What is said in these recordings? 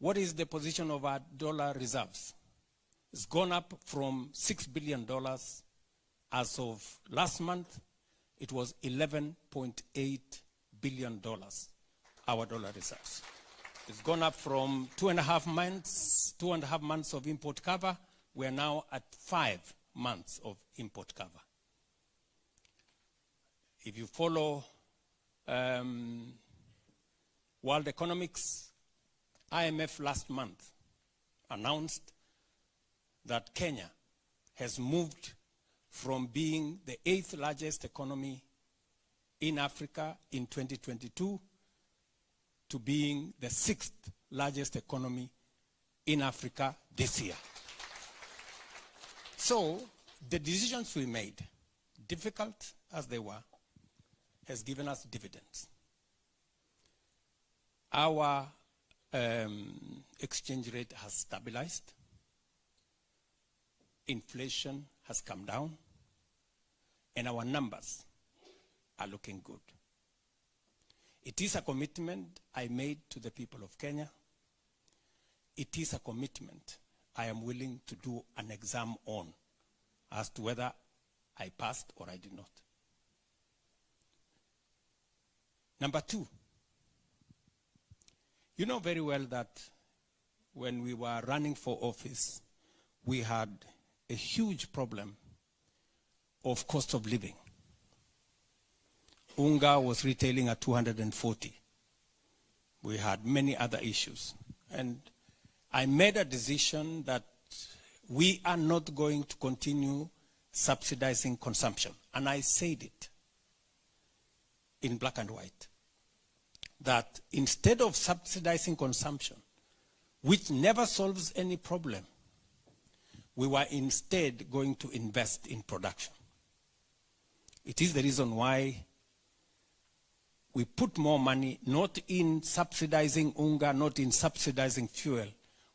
what is the position of our dollar reserves? It's gone up from $6 billion as of last month. It was $11.8 billion, our dollar reserves. It's gone up from 2.5 months of import cover. We are now at 5 months of import cover. If you follow world economics, IMF last month announced that Kenya has moved from being the 8th largest economy in Africa in 2022 to being the 6th largest economy in Africa this year. So the decisions we made, difficult as they were, has given us dividends. Our exchange rate has stabilized. Inflation has come down. And our numbers are looking good. It is a commitment I made to the people of Kenya. It is a commitment I am willing to do an exam on as to whether I passed or I did not. Number 2, you know very well that when we were running for office, we had a huge problem of cost of living. Unga was retailing at 240. We had many other issues. And I made a decision that we are not going to continue subsidizing consumption. And I said it in black and white, that instead of subsidizing consumption, which never solves any problem, we were instead going to invest in production. It is the reason why we put more money, not in subsidizing unga, not in subsidizing fuel.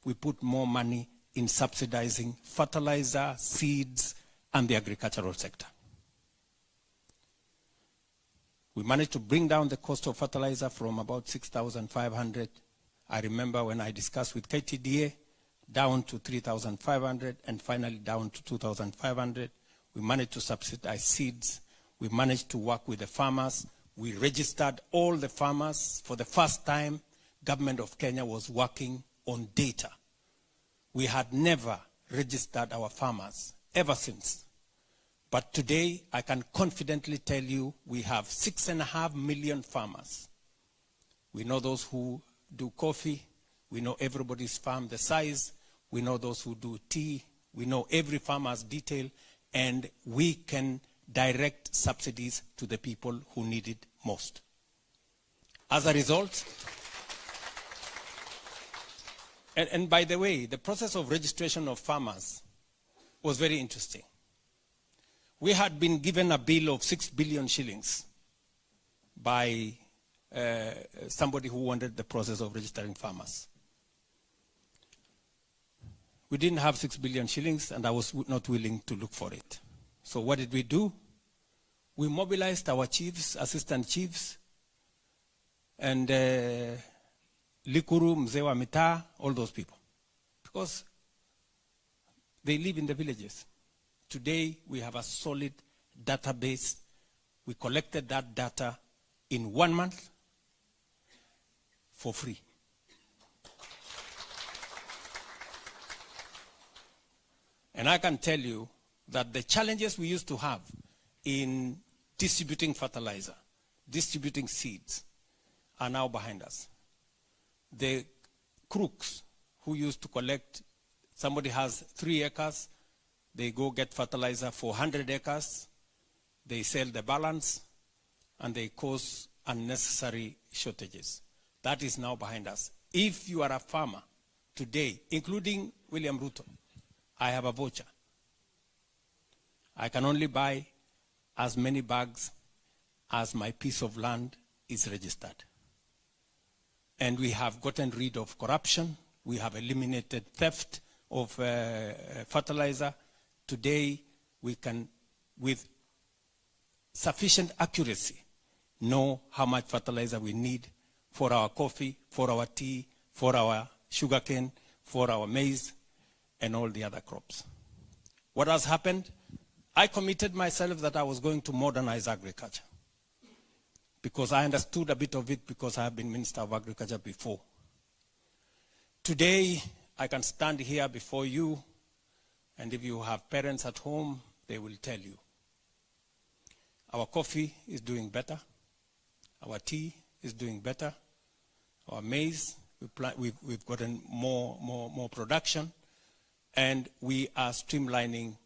We put more money in subsidizing fertilizer, seeds, and the agricultural sector. We managed to bring down the cost of fertilizer from about 6,500. I remember when I discussed with KTDA, down to 3,500, and finally down to 2,500. We managed to subsidize seeds. We managed to work with the farmers. We registered all the farmers. For the first time, government of Kenya was working on data. We had never registered our farmers ever since. But today, I can confidently tell you we have 6.5 million farmers. We know those who do coffee. We know everybody's farm, the size. We know those who do tea. We know every farmer's detail. And we can direct subsidies to the people who need it most. As a result, and by the way, the process of registration of farmers was very interesting. We had been given a bill of 6 billion shillings by somebody who wanted the process of registering farmers. We didn't have 6 billion shillings, and I was not willing to look for it. So what did we do? We mobilized our chiefs, assistant chiefs, and Likuru, Mzee wa Mitaa, all those people, because they live in the villages. Today, we have a solid database. We collected that data in 1 month for free. And I can tell you that the challenges we used to have in distributing fertilizer, distributing seeds, are now behind us. The crooks who used to collect, somebody has 3 acres, they go get fertilizer for 100 acres, they sell the balance, and they cause unnecessary shortages. That is now behind us. If you are a farmer today, including William Ruto, I have a voucher. I can only buy as many bags as my piece of land is registered. And we have gotten rid of corruption. We have eliminated theft of fertilizer. Today, we can, with sufficient accuracy, know how much fertilizer we need for our coffee, for our tea, for our sugarcane, for our maize, and all the other crops. What has happened? I committed myself that I was going to modernize agriculture, because I understood a bit of it because I have been Minister of Agriculture before. Today, I can stand here before you, and if you have parents at home, they will tell you. Our coffee is doing better. Our tea is doing better. Our maize, we've gotten more production, and we are streamlining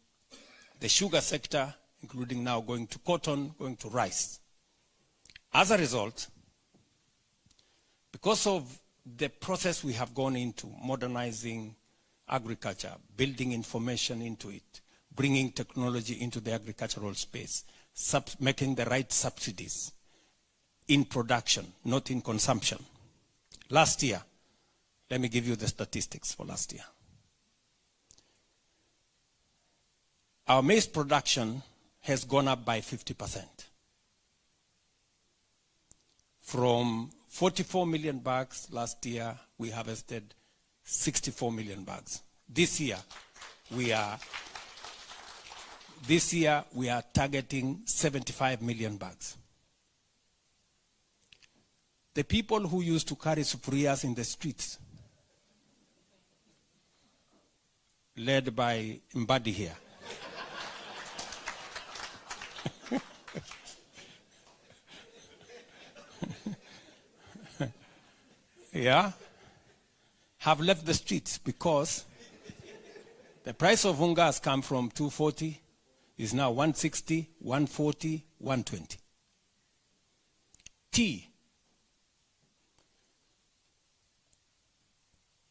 the sugar sector, including now going to cotton, going to rice. As a result, because of the process we have gone into, modernizing agriculture, building information into it, bringing technology into the agricultural space, making the right subsidies in production, not in consumption. Last year, let me give you the statistics for last year. Our maize production has gone up by 50%. From 44 million bags last year, we harvested 64 million bags. This year, we are targeting 75 million bags. The people who used to carry sufurias in the streets, led by Mbadi here, yeah, have left the streets because the price of unga has come from 240, is now 160, 140, 120. Tea.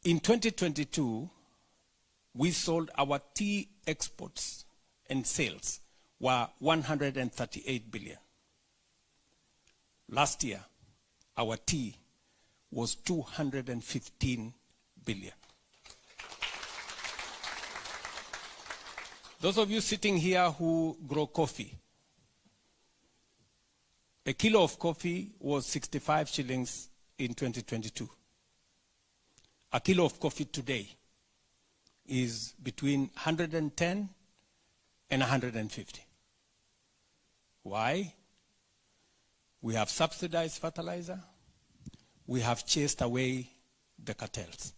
In 2022, we sold our tea exports and sales were 138 billion. Last year, our tea was 215 billion. Those of you sitting here who grow coffee, a kilo of coffee was 65 shillings in 2022. A kilo of coffee today is between 110 and 150. Why? We have subsidized fertilizer. We have chased away the cartels.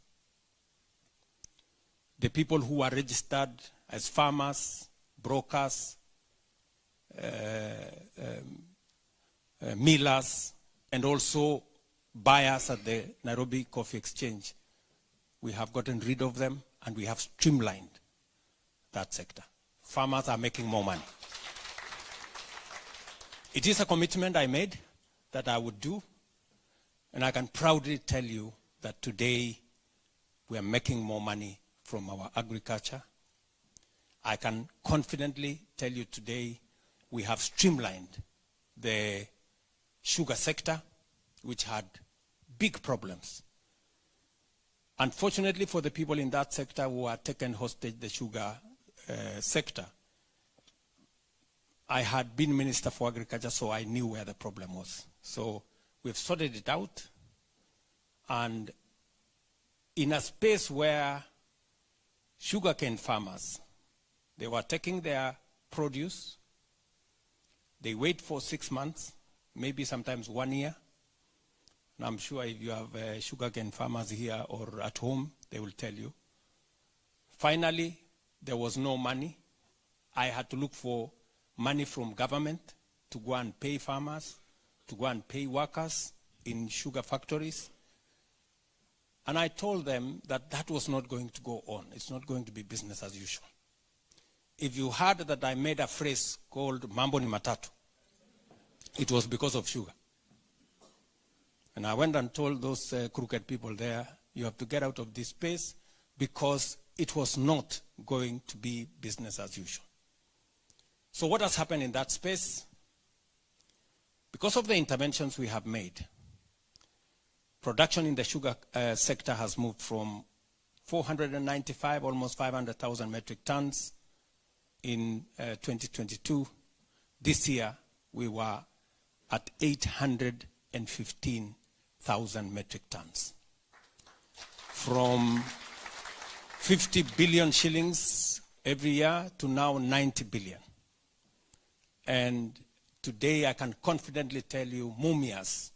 The people who are registered as farmers, brokers, millers, and also buyers at the Nairobi Coffee Exchange, we have gotten rid of them and we have streamlined that sector. Farmers are making more money. It is a commitment I made that I would do, and I can proudly tell you that today we are making more money from our agriculture. I can confidently tell you today we have streamlined the sugar sector, which had big problems. Unfortunately for the people in that sector who are taken hostage, the sugar sector, I had been Minister for Agriculture, so I knew where the problem was. So we've sorted it out, and in a space where sugarcane farmers, they were taking their produce, they wait for 6 months, maybe sometimes 1 year. And I'm sure if you have sugarcane farmers here or at home, they will tell you. Finally, there was no money. I had to look for money from government to go and pay farmers, to go and pay workers in sugar factories. And I told them that that was not going to go on. It's not going to be business as usual. If you heard that I made a phrase called Mambo ni Matatu, it was because of sugar. And I went and told those crooked people there, you have to get out of this space, because it was not going to be business as usual. So what has happened in that space? Because of the interventions we have made, production in the sugar sector has moved from 495, almost 500,000 metric tons in 2022. This year, we were at 815,000 metric tons. from 50 billion shillings every year to now 90 billion. And today I can confidently tell you Mumias,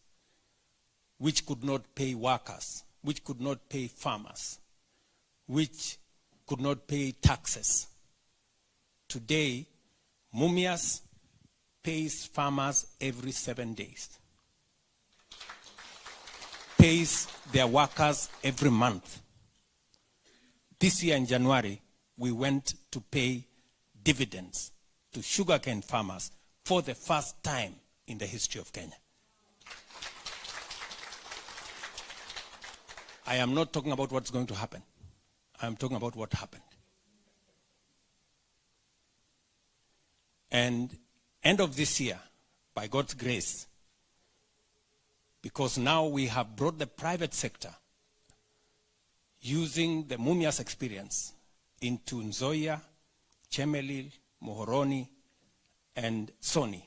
which could not pay workers, which could not pay farmers, which could not pay taxes. Today, Mumias pays farmers every 7 days, pays their workers every month. This year in January, we went to pay dividends to sugarcane farmers for the first time in the history of Kenya. I am not talking about what's going to happen. I am talking about what happened. And end of this year, by God's grace, because now we have brought the private sector using the Mumias experience into Nzoia, Chemelil, Muhoroni, and Soni.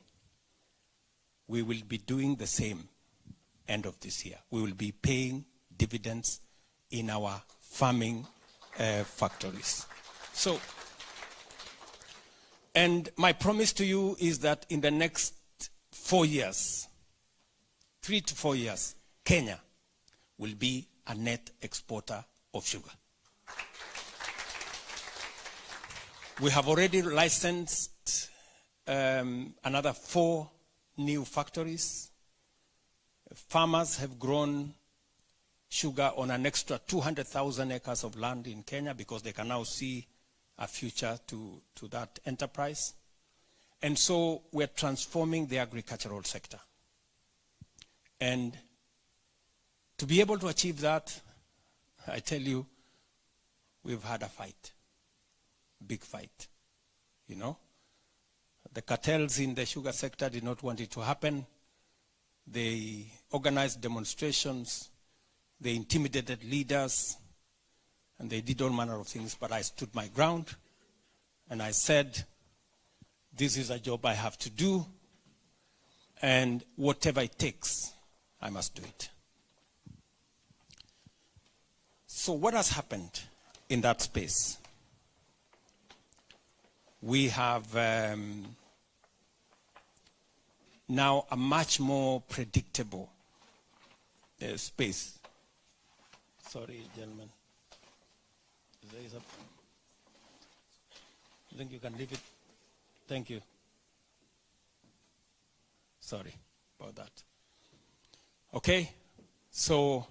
We will be doing the same end of this year. We will be paying dividends in our farming factories. So, and my promise to you is that in the next 4 years, 3 to 4 years, Kenya will be a net exporter of sugar. We have already licensed another 4 new factories. Farmers have grown sugar on an extra 200,000 acres of land in Kenya because they can now see a future to that enterprise. And so we're transforming the agricultural sector. And to be able to achieve that, I tell you, we've had a fight, big fight, you know. The cartels in the sugar sector did not want it to happen. They organized demonstrations, they intimidated leaders, and they did all manner of things, but I stood my ground, and I said, this is a job I have to do, and whatever it takes, I must do it. So what has happened in that space? We have now a much more predictable space. Sorry, gentlemen. There is a, I think you can leave it. Thank you. Sorry about that. Okay, so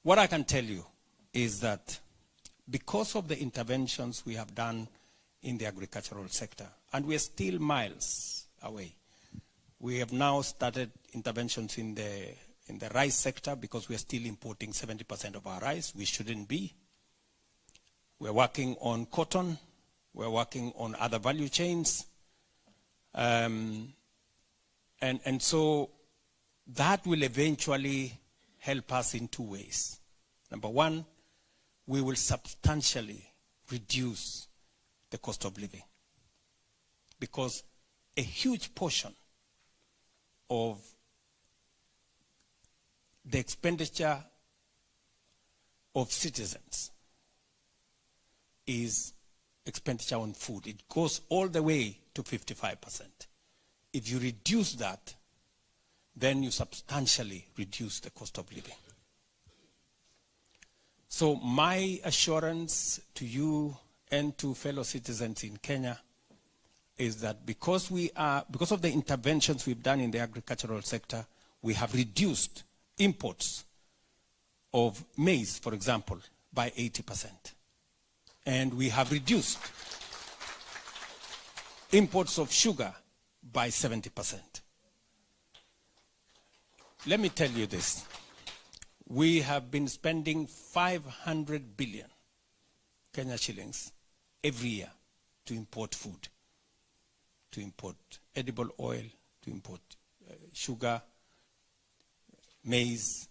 what I can tell you is that because of the interventions we have done in the agricultural sector, and we are still miles away, we have now started interventions in the rice sector because we are still importing 70% of our rice. We shouldn't be. We're working on cotton. We're working on other value chains. And so that will eventually help us in 2 ways. Number one, we will substantially reduce the cost of living, because a huge portion of the expenditure of citizens is expenditure on food. It goes all the way to 55%. If you reduce that, then you substantially reduce the cost of living. So my assurance to you and to fellow citizens in Kenya is that because of the interventions we've done in the agricultural sector, we have reduced imports of maize, for example, by 80%. And we have reduced imports of sugar by 70%. Let me tell you this. We have been spending 500 billion Kenya shillings every year to import food, to import edible oil, to import sugar, maize,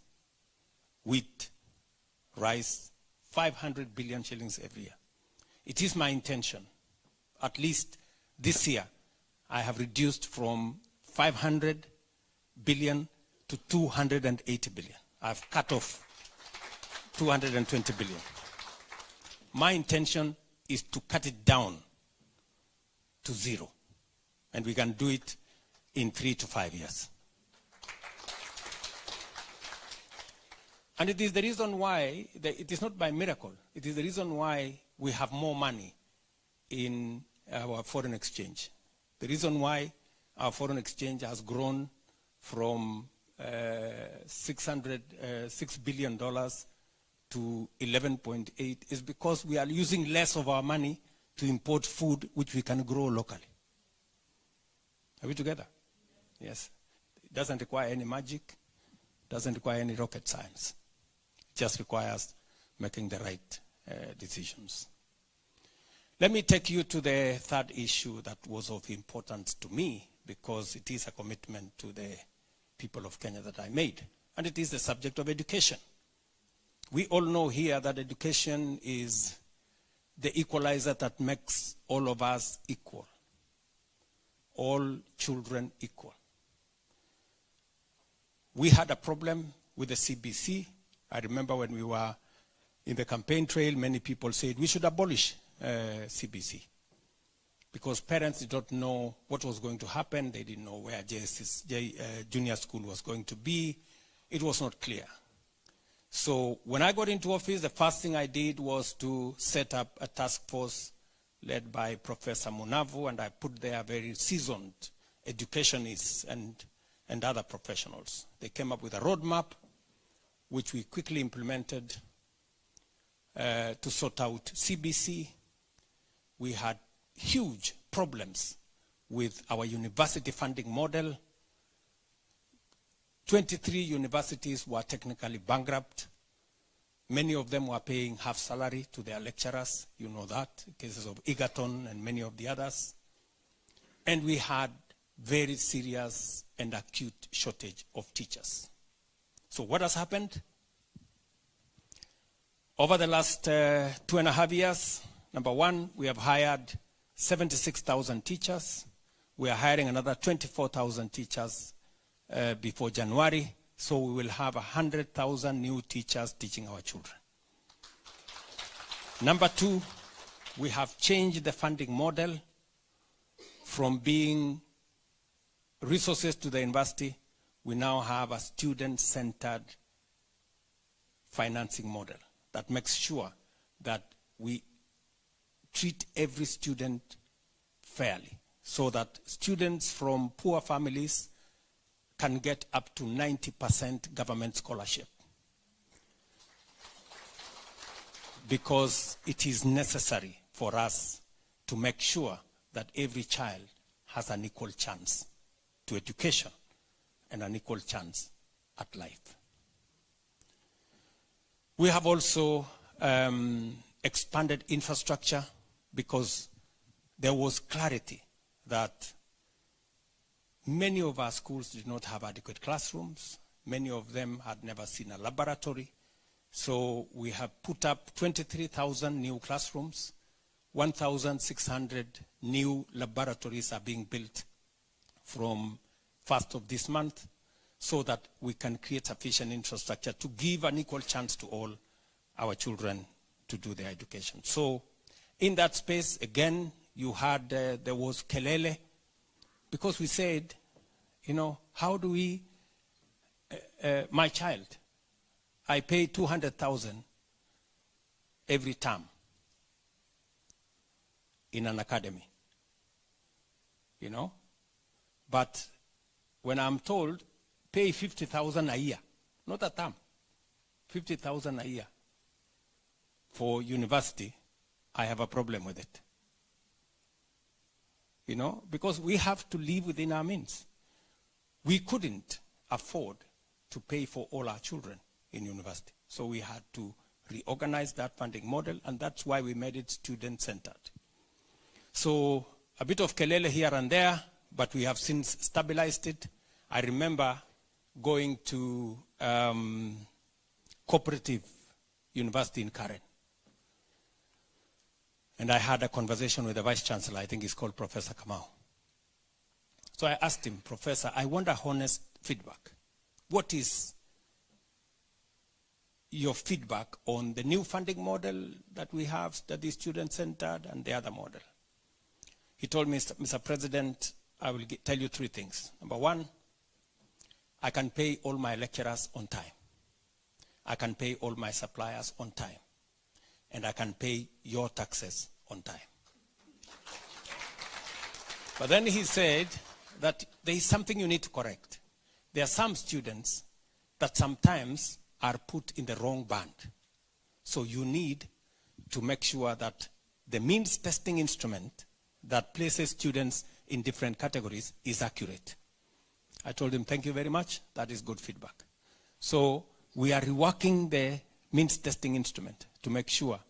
wheat, rice, 500 billion shillings every year. It is my intention, at least this year, I have reduced from 500 billion to 280 billion. I've cut off 220 billion. My intention is to cut it down to zero. And we can do it in 3 to 5 years. And it is the reason why, it is not by miracle, it is the reason why we have more money in our foreign exchange. The reason why our foreign exchange has grown from $6 billion to 11.8 is because we are using less of our money to import food which we can grow locally. Are we together? Yes. It doesn't require any magic, doesn't require any rocket science. It just requires making the right decisions. Let me take you to the third issue that was of importance to me, because it is a commitment to the people of Kenya that I made, and it is the subject of education. We all know here that education is the equalizer that makes all of us equal, all children equal. We had a problem with the CBC. I remember when we were in the campaign trail, many people said we should abolish CBC because parents did not know what was going to happen. They didn't know where junior school was going to be. It was not clear. So when I got into office, the first thing I did was to set up a task force led by Professor Munavu, and I put there very seasoned educationists and other professionals. They came up with a roadmap, which we quickly implemented to sort out CBC. We had huge problems with our university funding model. 23 universities were technically bankrupt. Many of them were paying half salary to their lecturers. You know that, cases of Egerton and many of the others. And we had very serious and acute shortage of teachers. So what has happened? Over the last 2.5 years, number one, we have hired 76,000 teachers. We are hiring another 24,000 teachers before January. So we will have 100,000 new teachers teaching our children. Number two, we have changed the funding model from being resources to the university. We now have a student-centered financing model that makes sure that we treat every student fairly, so that students from poor families can get up to 90% government scholarship. Because it is necessary for us to make sure that every child has an equal chance to education and an equal chance at life. We have also expanded infrastructure because there was clarity that many of our schools did not have adequate classrooms. Many of them had never seen a laboratory. So we have put up 23,000 new classrooms. 1,600 new laboratories are being built from 1st of this month, so that we can create sufficient infrastructure to give an equal chance to all our children to do their education. So in that space, again, you had, there was kelele, because we said, you know, how do we, my child, I pay 200,000 every term in an academy, you know, but when I'm told, pay 50,000 a year, not a term, 50,000 a year for university, I have a problem with it. You know, because we have to live within our means. We couldn't afford to pay for all our children in university. So we had to reorganize that funding model, and that's why we made it student-centered. So a bit of kelele here and there, but we have since stabilized it. I remember going to Cooperative University in Karen. And I had a conversation with the Vice Chancellor, I think he's called Professor Kamau. So I asked him, Professor, I want a honest feedback. What is your feedback on the new funding model that we have, that is student-centered, and the other model. He told me, Mr. President, I will tell you three things. Number one, I can pay all my lecturers on time. I can pay all my suppliers on time. And I can pay your taxes on time. But then he said that there is something you need to correct. There are some students that sometimes are put in the wrong band. So you need to make sure that the means testing instrument that places students in different categories is accurate. I told him, thank you very much. That is good feedback. So we are reworking the means testing instrument to make sure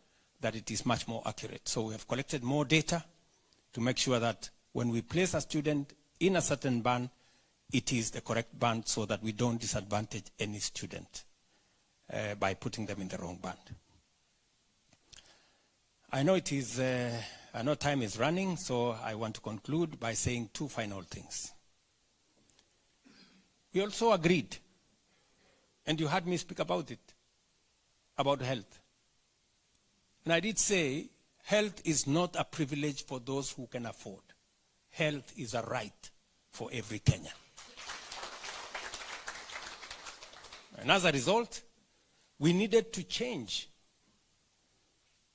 that it is much more accurate. So we have collected more data to make sure that when we place a student in a certain band, it is the correct band so that we don't disadvantage any student by putting them in the wrong band. I know I know time is running, so I want to conclude by saying two final things. We also agreed, and you heard me speak about it, about health. And I did say, health is not a privilege for those who can afford. Health is a right for every Kenyan. And as a result, we needed to change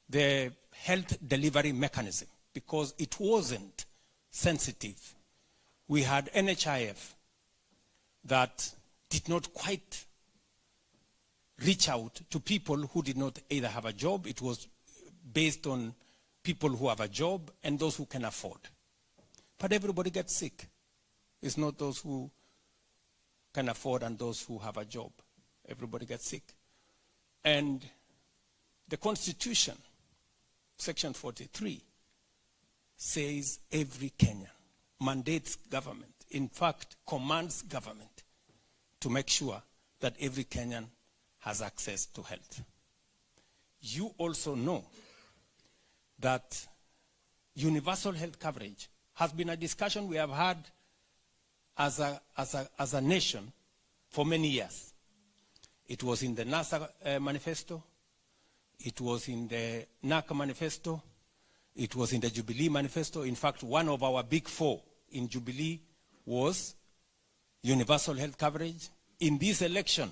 the health delivery mechanism because it wasn't sensitive. We had NHIF that did not quite reach out to people who did not either have a job. It was based on people who have a job and those who can afford. But everybody gets sick. It's not those who can afford and those who have a job. Everybody gets sick. And the Constitution, Section 43, says every Kenyan, mandates government, in fact, commands government to make sure that every Kenyan has access to health. You also know that universal health coverage has been a discussion we have had as a nation for many years. It was in the NASA manifesto. It was in the NAC manifesto. It was in the Jubilee manifesto. In fact, one of our big four in Jubilee was universal health coverage. In this election,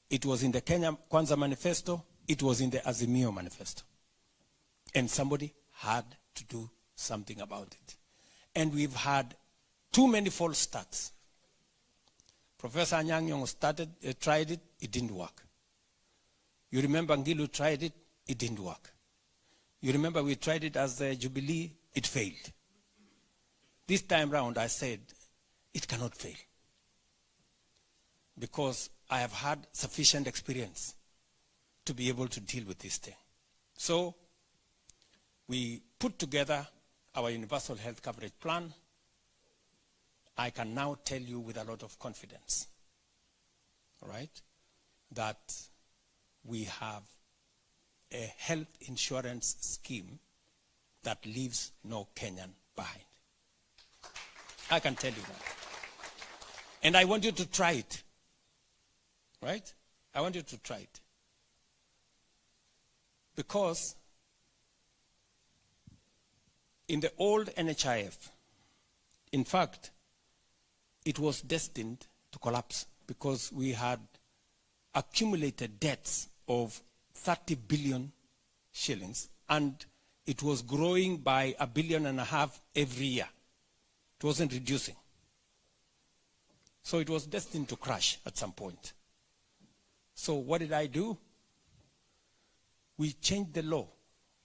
it was in the Kenya Kwanza manifesto. It was in the Azimio manifesto. And somebody had to do something about it. And we've had too many false starts. Professor Anyang' Nyong'o tried it, it didn't work. You remember Ngilu tried it, it didn't work. You remember we tried it as the Jubilee, it failed. This time round I said, it cannot fail. Because I have had sufficient experience to be able to deal with this thing. So we put together our universal health coverage plan. I can now tell you with a lot of confidence, all right, that we have a health insurance scheme that leaves no Kenyan behind. I can tell you that. And I want you to try it, right? I want you to try it. Because in the old NHIF, in fact, it was destined to collapse because we had accumulated debts of 30 billion shillings, and it was growing by $1.5 billion every year. It wasn't reducing. So it was destined to crash at some point. So what did I do? We changed the law.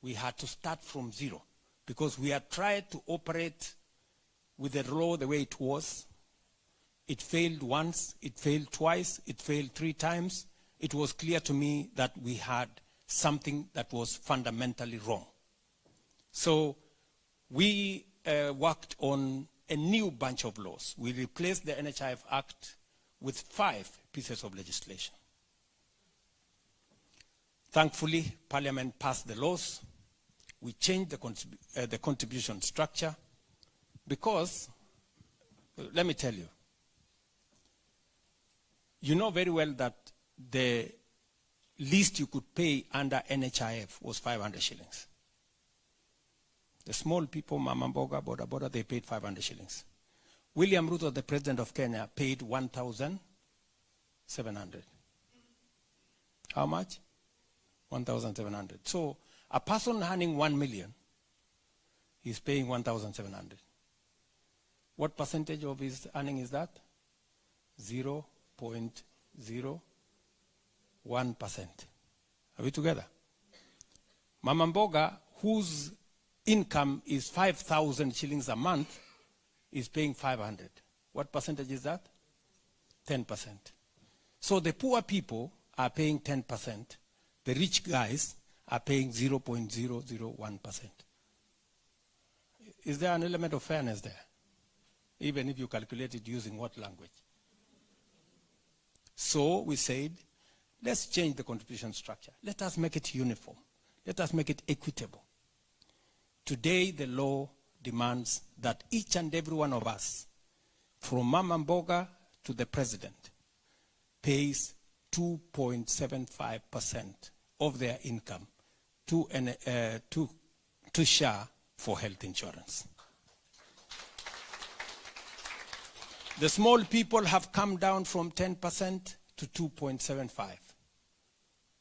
We had to start from zero because we had tried to operate with the law the way it was. It failed once, it failed twice, it failed 3 times. It was clear to me that we had something that was fundamentally wrong. So we worked on a new bunch of laws. We replaced the NHIF Act with 5 pieces of legislation. Thankfully, Parliament passed the laws. We changed the contribution structure because, let me tell you, you know very well that the least you could pay under NHIF was 500 shillings. The small people, Mama Mboga, Boda, they paid 500 shillings. William Ruto, the president of Kenya, paid 1,700. How much? 1,700. So a person earning 1 million is paying 1,700. What percentage of his earning is that? 0.01%. Are we together? Mama Mboga, whose income is 5,000 shillings a month, is paying 500. What percentage is that? 10%. So the poor people are paying 10%. The rich guys are paying 0.001%. Is there an element of fairness there? Even if you calculate it using what language? So we said, let's change the contribution structure. Let us make it uniform. Let us make it equitable. Today, the law demands that each and every one of us, from Mama Mboga to the president, pays 2.75% of their income to SHA for health insurance. The small people have come down from 10% to 2.75%.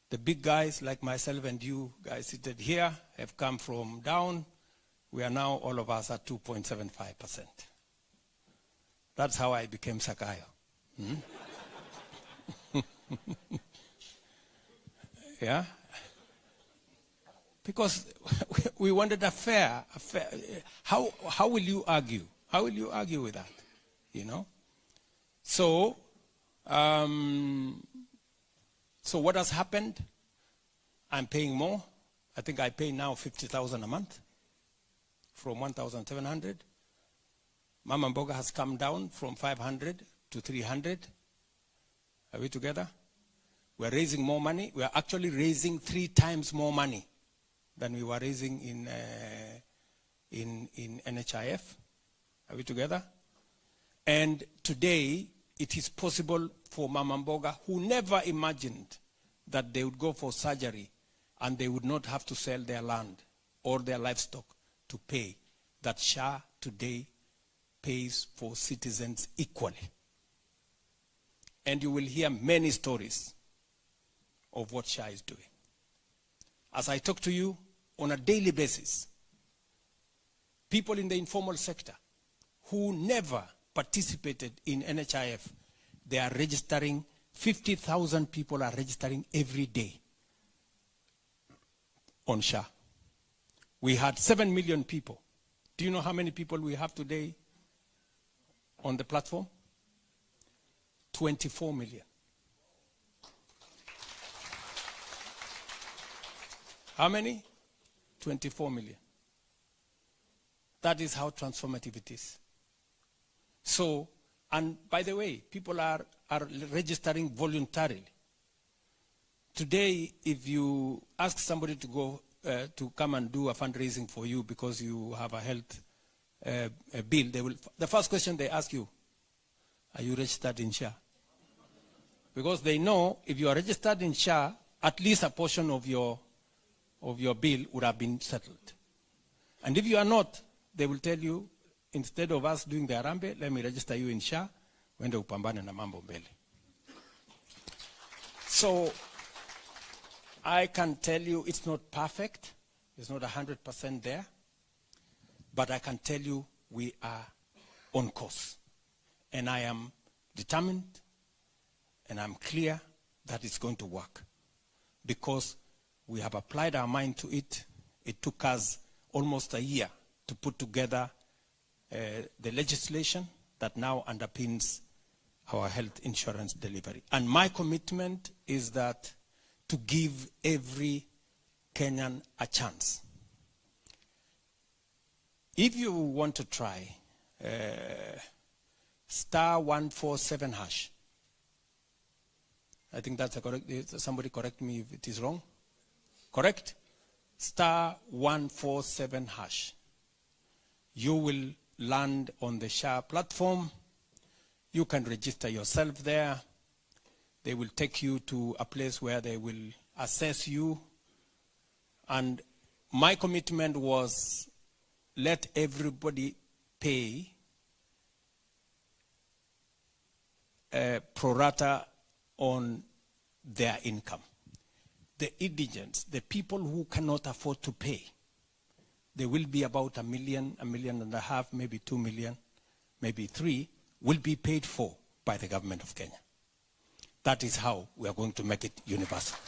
The big guys like myself and you guys seated here have come from down. We are now, all of us, at 2.75%. That's how I became Sakayo. Yeah? Because we wanted a fair. How will you argue? How will you argue with that? You know? So what has happened? I'm paying more. I think I pay now 50,000 a month from 1,700. Mama Mboga has come down from 500 to 300. Are we together? We're raising more money. We are actually raising 3 times more money than we were raising in NHIF. Are we together? And today, it is possible for Mama Mboga, who never imagined that they would go for surgery and they would not have to sell their land or their livestock to pay, that SHA today pays for citizens equally. And you will hear many stories of what SHA is doing. As I talk to you on a daily basis, people in the informal sector who never participated in NHIF, they are registering, 50,000 people are registering every day on SHA. We had 7 million people. Do you know how many people we have today on the platform? 24 million. How many? 24 million. That is how transformative it is. So, and by the way, people are registering voluntarily. Today, if you ask somebody to go to come and do a fundraising for you because you have a health bill, the first question they ask you, are you registered in SHA? Because they know if you are registered in SHA, at least a portion of your bill would have been settled. And if you are not, they will tell you, instead of us doing the Arambe, let me register you in SHA, wende upambane na mambo mbele. So, I can tell you it's not perfect, it's not 100% there, but I can tell you we are on course. And I am determined, and I'm clear that it's going to work. Because we have applied our mind to it. It took us almost a year to put together the legislation that now underpins our health insurance delivery. And my commitment is that to give every Kenyan a chance. If you want to try, *147#. I think that's a correct, somebody correct me if it is wrong. Correct? *147#. You will land on the SHA platform. You can register yourself there. They will take you to a place where they will assess you, and my commitment was let everybody pay pro rata on their income. The indigents, the people who cannot afford to pay, there will be about 1 million, 1.5 million, maybe 2 million, maybe 3, will be paid for by the government of Kenya. That is how we are going to make it universal.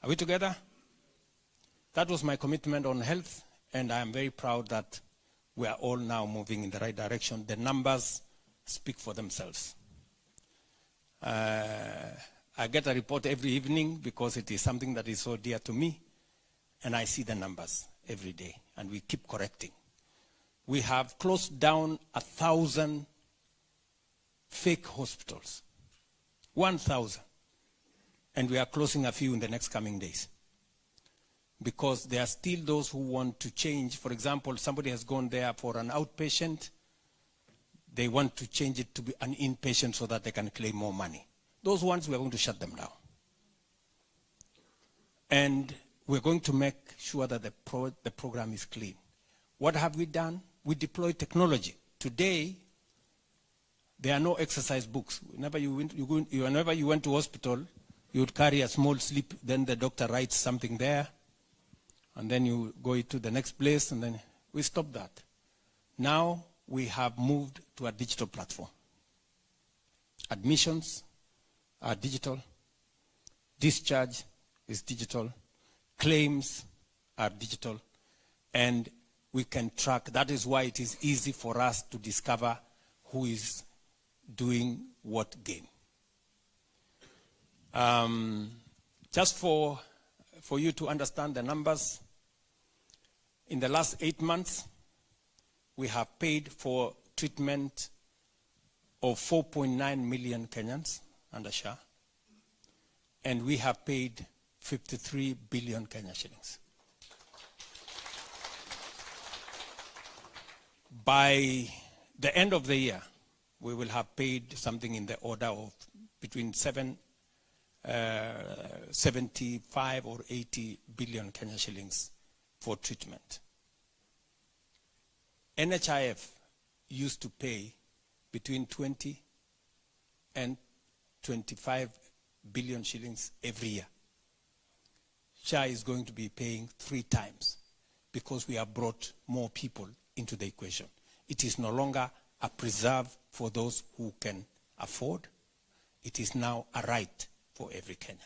Are we together? That was my commitment on health, and I am very proud that we are all now moving in the right direction. The numbers speak for themselves. I get a report every evening because it is something that is so dear to me, and I see the numbers every day, and we keep correcting. We have closed down 1,000 fake hospitals, 1,000, and we are closing a few in the next coming days, because there are still those who want to change. For example, somebody has gone there for an outpatient. They want to change it to be an inpatient so that they can claim more money. Those ones, we are going to shut them down. And we're going to make sure that the program is clean. What have we done? We deploy technology. Today, there are no exercise books. Whenever you went to hospital, you would carry a small slip, then the doctor writes something there, and then you go to the next place, and then we stop that. Now we have moved to a digital platform. Admissions are digital. Discharge is digital. Claims are digital. And we can track. That is why it is easy for us to discover who is doing what game. Just for you to understand the numbers, in the last 8 months, we have paid for treatment of 4.9 million Kenyans under SHA, and we have paid 53 billion Kenya shillings. By the end of the year, we will have paid something in the order of between 75 or 80 billion Kenya shillings for treatment. NHIF used to pay between 20 and 25 billion shillings every year. SHA is going to be paying 3 times because we have brought more people into the equation. It is no longer a preserve for those who can afford. It is now a right for every Kenyan.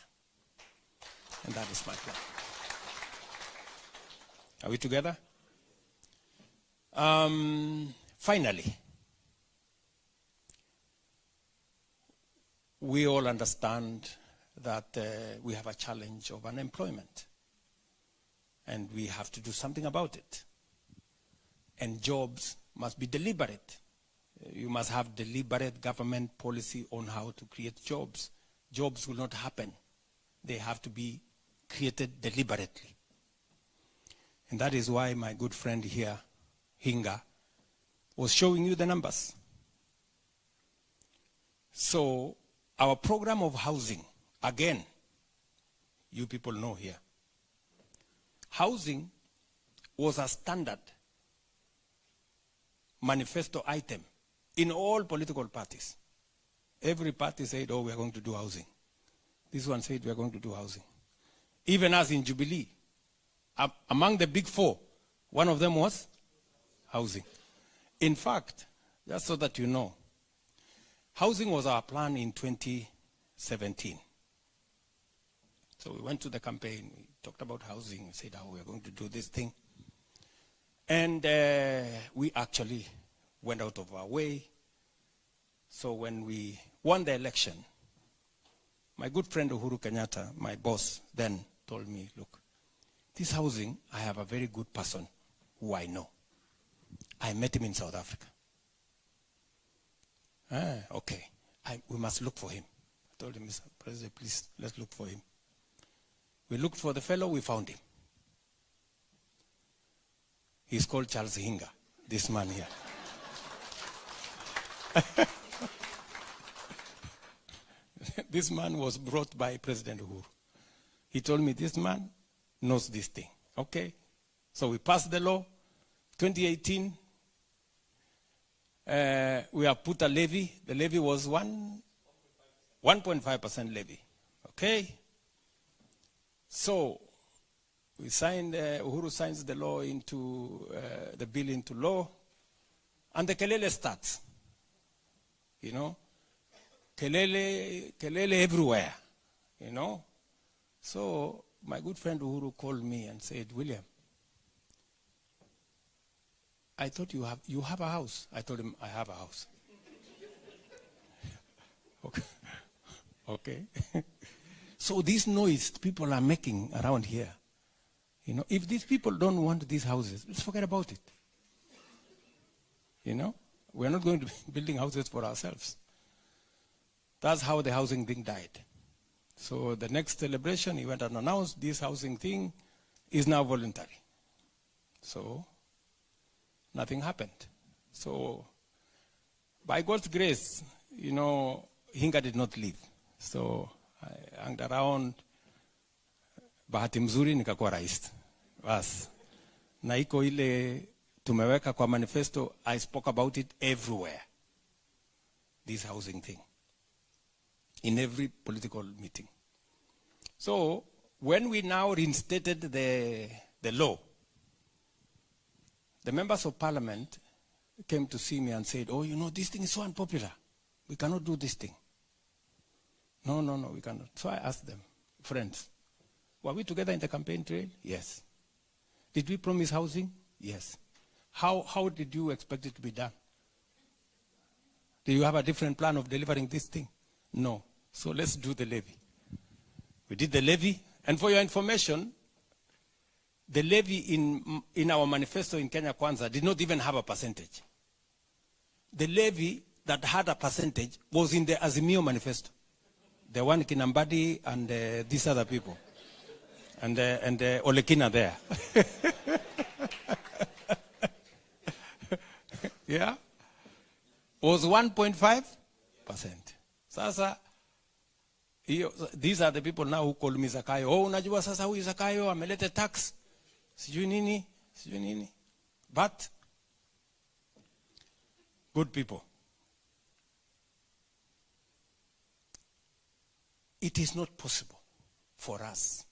And that is my plan. Are we together? Finally, we all understand that we have a challenge of unemployment, and we have to do something about it. And jobs must be deliberate. You must have deliberate government policy on how to create jobs. Jobs will not happen. They have to be created deliberately. And that is why my good friend here, Hinga, was showing you the numbers. So our program of housing, again, you people know here, housing was a standard manifesto item in all political parties. Every party said, oh, we are going to do housing. This one said, we are going to do housing. Even as in Jubilee, among the big 4, one of them was housing. In fact, just so that you know, housing was our plan in 2017. So we went to the campaign, we talked about housing, we said, oh, we are going to do this thing. And we actually went out of our way. So when we won the election, my good friend Uhuru Kenyatta, my boss, then told me, look, this housing, I have a very good person who I know. I met him in South Africa. Okay, we must look for him. I told him, Mr. President, please, let's look for him. We looked for the fellow, we found him. He's called Charles Hinga, this man here. This man was brought by President Uhuru. He told me this man knows this thing. Okay? So we passed the law. 2018, we have put a levy. The levy was 1.5% levy. Okay? So we signed, Uhuru signs the law into, the bill into law, and the kelele starts. You know? Kelele everywhere. You know? So my good friend Uhuru called me and said, William, I thought you have a house. I told him, I have a house. Okay. Okay. So this noise people are making around here, you know, if these people don't want these houses, let's forget about it. You know, we're not going to be building houses for ourselves. That's how the housing thing died. So the next celebration, he went and announced this housing thing is now voluntary. So nothing happened. So by God's grace, you know, Hinga did not leave. So I hung around, bahati mzuri nikakuwa rais. Bas. Na iko ile tumeweka kwa manifesto, I spoke about it everywhere. This housing thing. In every political meeting. So when we now reinstated the law, the members of parliament came to see me and said, oh, you know, this thing is so unpopular. We cannot do this thing. No, we cannot. So I asked them, friends, were we together in the campaign trail? Yes. Did we promise housing? Yes. How did you expect it to be done? Do you have a different plan of delivering this thing? No. So let's do the levy. We did the levy, and for your information, the levy in our manifesto in Kenya Kwanza did not even have a percentage. The levy that had a percentage was in the Azimio manifesto. The one Kinambadi and these other people. And Olekina there. Yeah? Was 1.5%. Sasa, these are the people now who call me Zakayo. Oh, unajua sasa huyu Zakayo amelete tax. Sijui nini. But, good people, it is not possible for us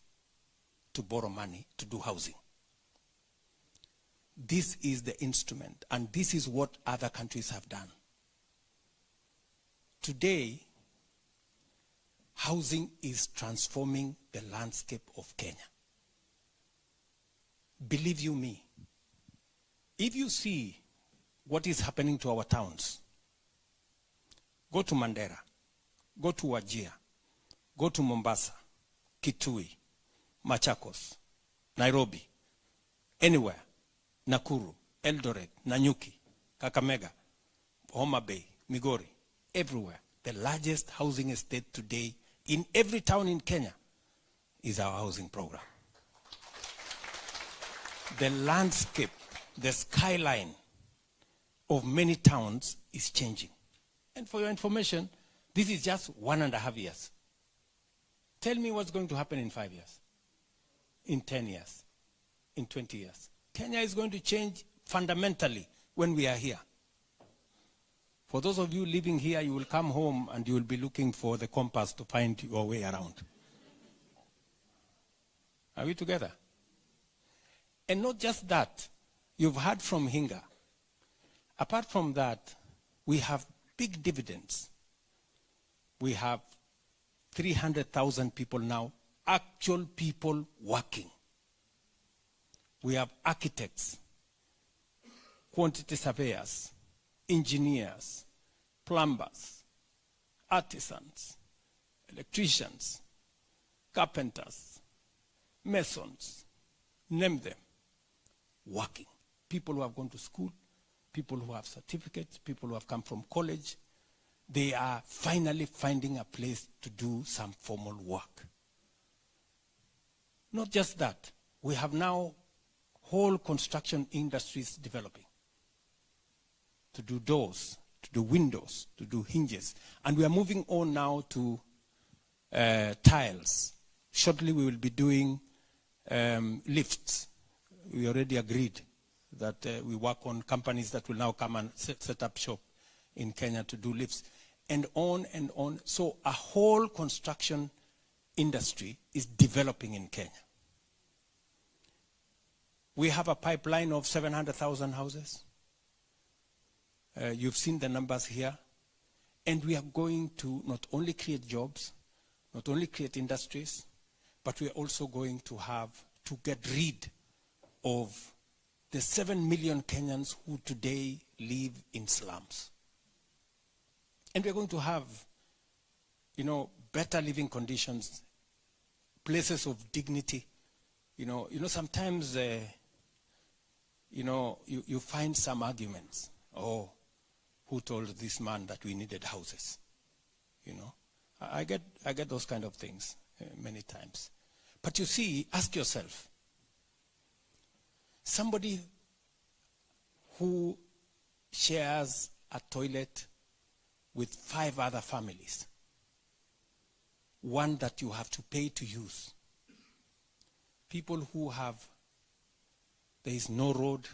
to borrow money to do housing. This is the instrument, and this is what other countries have done. Today, housing is transforming the landscape of Kenya. Believe you me, if you see what is happening to our towns, go to Mandera, go to Wajir, go to Mombasa, Kitui, Machakos, Nairobi, anywhere, Nakuru, Eldoret, Nanyuki, Kakamega, Homa Bay, Migori, everywhere. The largest housing estate today in every town in Kenya is our housing program. The landscape, the skyline of many towns is changing. And for your information, this is just 1.5 years. Tell me what's going to happen in 5 years, in 10 years, in 20 years. Kenya is going to change fundamentally when we are here. For those of you living here, you will come home and you will be looking for the compass to find your way around. Are we together? And not just that, you've heard from Hinga. Apart from that, we have big dividends. We have 300,000 people now, actual people working. We have architects, quantity surveyors, engineers, plumbers, artisans, electricians, carpenters, masons, name them, working. People who have gone to school, people who have certificates, people who have come from college, they are finally finding a place to do some formal work. Not just that, we have now whole construction industries developing to do doors, to do windows, to do hinges. And we are moving on now to tiles. Shortly we will be doing lifts. We already agreed that we work on companies that will now come and set up shop in Kenya to do lifts, and on and on. So a whole construction industry is developing in Kenya. We have a pipeline of 700,000 houses. You've seen the numbers here. And we are going to not only create jobs, not only create industries, but we are also going to have to get rid of the 7 million Kenyans who today live in slums. And we're going to have, better living conditions, places of dignity. Sometimes, you find some arguments. Oh, who told this man that we needed houses? I get those kind of things many times. But you see, ask yourself, somebody who shares a toilet with 5 other families, one that you have to pay to use, people who there is no road,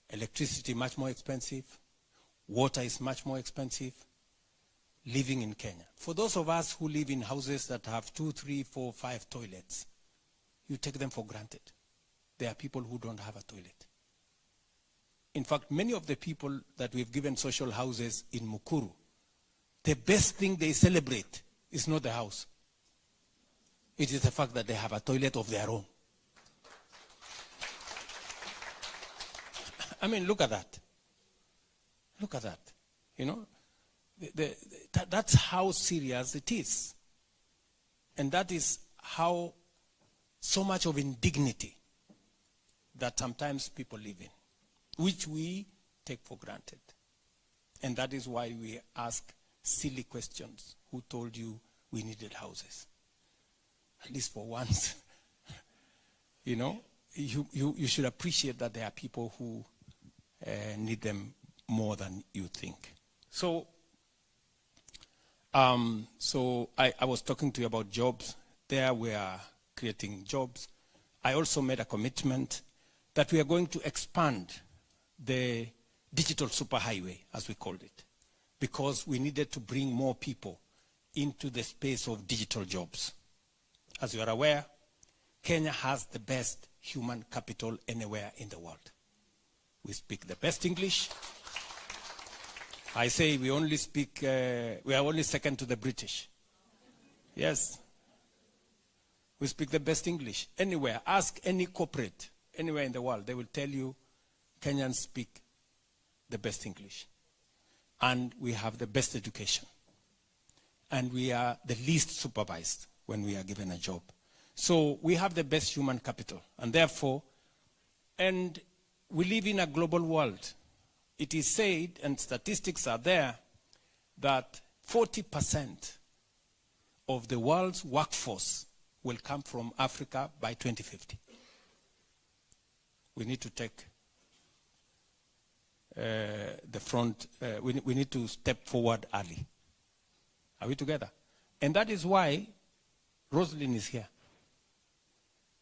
electricity much more expensive, water is much more expensive, living in Kenya. For those of us who live in houses that have 2, 3, 4, 5 toilets, you take them for granted. There are people who don't have a toilet. In fact, many of the people that we've given social houses in Mukuru, the best thing they celebrate is not the house. It is the fact that they have a toilet of their own. I mean, look at that. Look at that. That's how serious it is. And that is how so much of indignity that sometimes people live in, which we take for granted. And that is why we ask silly questions. Who told you we needed houses? At least for once. You should appreciate that there are people who need them more than you think. So I was talking to you about jobs. There we are creating jobs. I also made a commitment that we are going to expand the digital superhighway, as we called it, because we needed to bring more people into the space of digital jobs. As you are aware, Kenya has the best human capital anywhere in the world. We speak the best English. I say we only speak, we are only second to the British. Yes. We speak the best English. Anywhere, ask any corporate, anywhere in the world, they will tell you Kenyans speak the best English. And we have the best education. And we are the least supervised when we are given a job. So we have the best human capital. And therefore, and we live in a global world. It is said, and statistics are there, that 40% of the world's workforce will come from Africa by 2050. We need to take the front, we need to step forward early. Are we together? And that is why Rosalyn is here.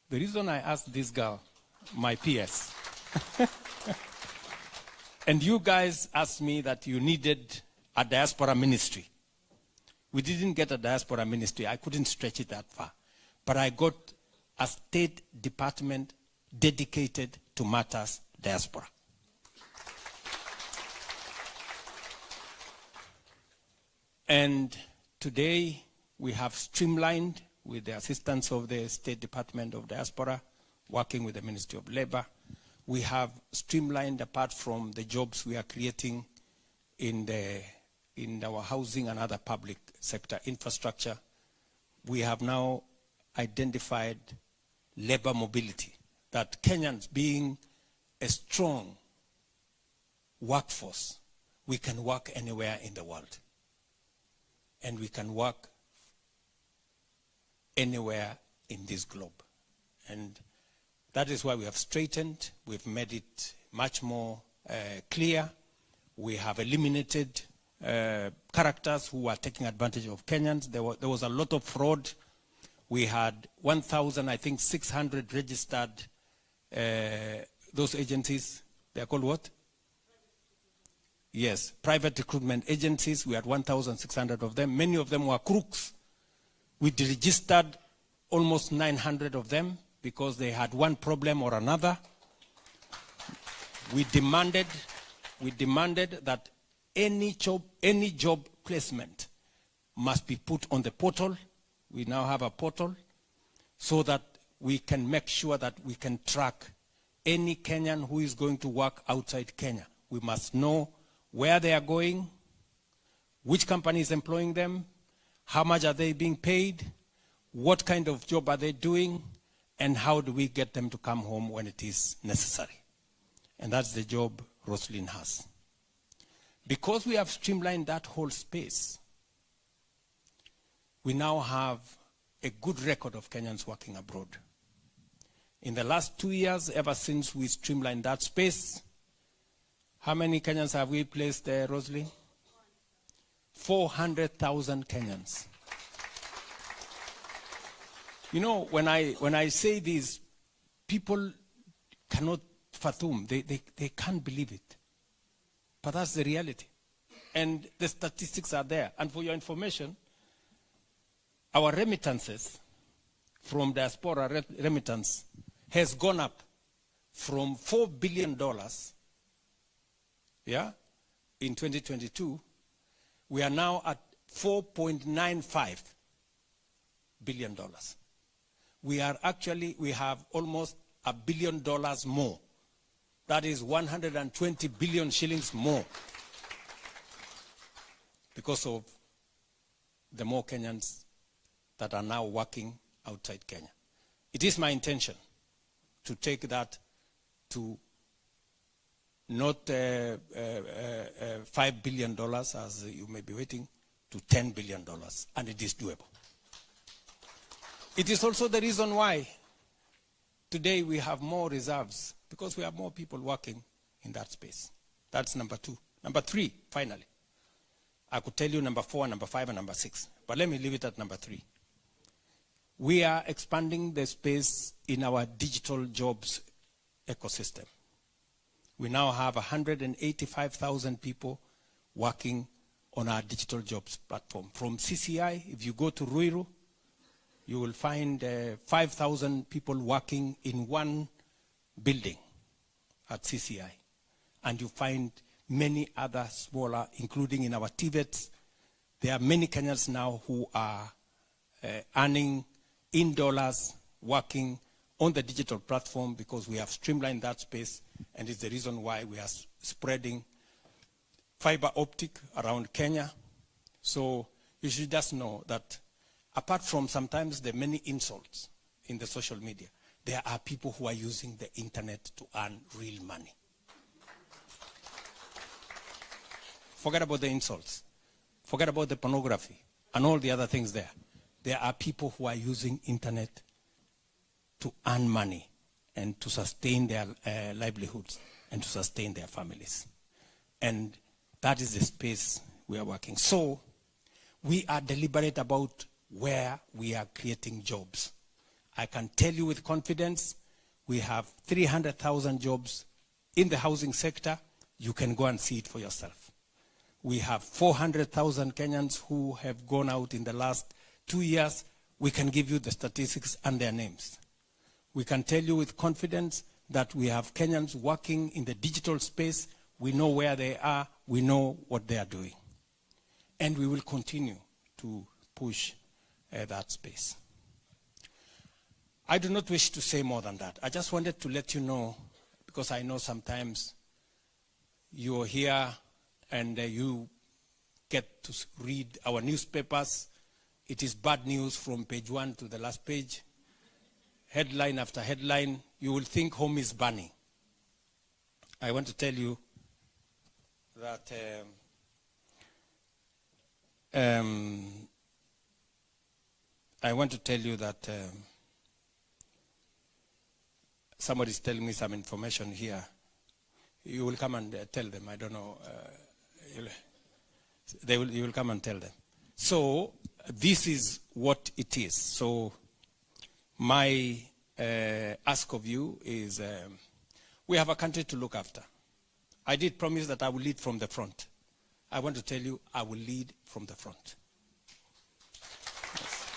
The reason I asked this girl, my PS, and you guys asked me that you needed a diaspora ministry. We didn't get a diaspora ministry. I couldn't stretch it that far. But I got a state department dedicated to matters diaspora. And today we have streamlined, with the assistance of the State Department of Diaspora, working with the Ministry of Labor, we have streamlined, apart from the jobs we are creating in our housing and other public sector infrastructure, we have now identified labor mobility, that Kenyans, being a strong workforce, we can work anywhere in the world. And we can work anywhere in this globe. And that is why we have straightened, we've made it much more clear. We have eliminated characters who were taking advantage of Kenyans. There was a lot of fraud. We had 1,600 registered, those agencies. They are called what? Yes, private recruitment agencies. We had 1,600 of them. Many of them were crooks. We deregistered almost 900 of them because they had one problem or another. We demanded that any job placement must be put on the portal. We now have a portal so that we can make sure that we can track any Kenyan who is going to work outside Kenya. We must know where they are going, which company is employing them, how much are they being paid, what kind of job are they doing, and how do we get them to come home when it is necessary. And that's the job Roslyn has. Because we have streamlined that whole space, we now have a good record of Kenyans working abroad. In the last 2 years, ever since we streamlined that space, how many Kenyans have we placed there, Roslyn? 400,000 Kenyans. You know, when I say this, people cannot fathom. They can't believe it. But that's the reality. And the statistics are there. And for your information, our remittances from diaspora remittance has gone up from $4 billion, in 2022. We are now at $4.95 billion. We have almost $1 billion more. That is 120 billion shillings more because of the more Kenyans that are now working outside Kenya. It is my intention to take that to not $5 billion, as you may be waiting, to $10 billion, and it is doable. It is also the reason why today we have more reserves, because we have more people working in that space. That's number 2. Number 3, finally. I could tell you number 4, number 5, and number 6, but let me leave it at number 3. We are expanding the space in our digital jobs ecosystem. We now have 185,000 people working on our digital jobs platform. From CCI, if you go to Ruiru, you will find 5,000 people working in one building at CCI. And you find many other smaller, including in our TVETs. There are many Kenyans now who are earning in dollars, working on the digital platform, because we have streamlined that space, and it's the reason why we are spreading fiber optic around Kenya. So you should just know that apart from sometimes the many insults in the social media, there are people who are using the internet to earn real money. Forget about the insults. Forget about the pornography and all the other things there. There are people who are using internet to earn money and to sustain their livelihoods and to sustain their families. And that is the space we are working. So we are deliberate about where we are creating jobs. I can tell you with confidence, we have 300,000 jobs in the housing sector. You can go and see it for yourself. We have 400,000 Kenyans who have gone out in the last 2 years. We can give you the statistics and their names. We can tell you with confidence that we have Kenyans working in the digital space. We know where they are. We know what they are doing. And we will continue to push that space. I do not wish to say more than that. I just wanted to let you know, because I know sometimes you're here and you get to read our newspapers. It is bad news from page 1 to the last page. Headline after headline, you will think home is burning. I want to tell you that somebody is telling me some information here. You will come and tell them, I don't know. You will come and tell them. So this is what it is. So my ask of you is, we have a country to look after. I did promise that I will lead from the front. I want to tell you, I will lead from the front. Yes.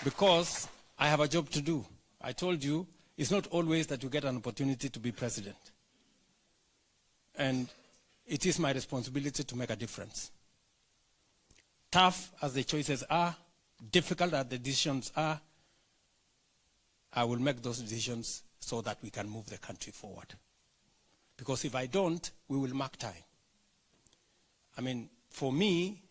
Because I have a job to do. I told you, it's not always that you get an opportunity to be president. And it is my responsibility to make a difference. Tough as the choices are, difficult as the decisions are, I will make those decisions so that we can move the country forward. Because if I don't, we will mark time. I mean, for me,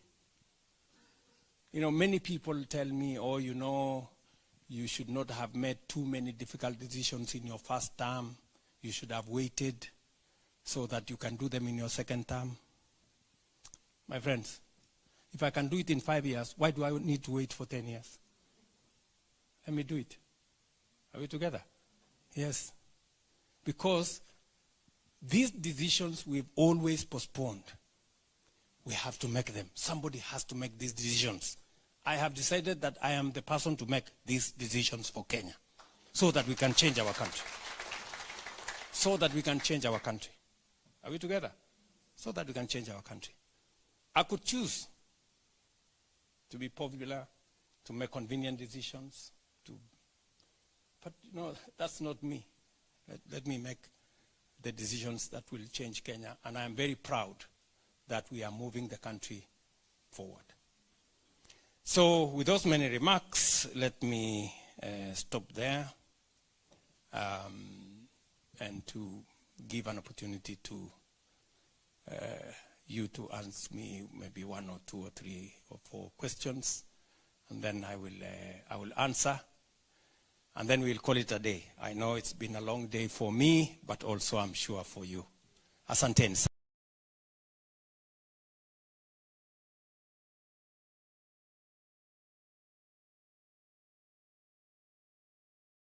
many people tell me, oh, you should not have made too many difficult decisions in your first term. You should have waited so that you can do them in your second term. My friends, if I can do it in 5 years, why do I need to wait for 10 years? Let me do it. Are we together? Yes. Because these decisions we've always postponed. We have to make them. Somebody has to make these decisions. I have decided that I am the person to make these decisions for Kenya so that we can change our country. So that we can change our country. Are we together? So that we can change our country. I could choose to be popular, to make convenient decisions, but that's not me. Let me make the decisions that will change Kenya, and I am very proud that we are moving the country forward. So with those many remarks, let me stop there and to give an opportunity to you to ask me maybe 1 or 2 or 3 or 4 questions, and then I will answer, and then we'll call it a day. I know it's been a long day for me, but also I'm sure for you. Asanteni.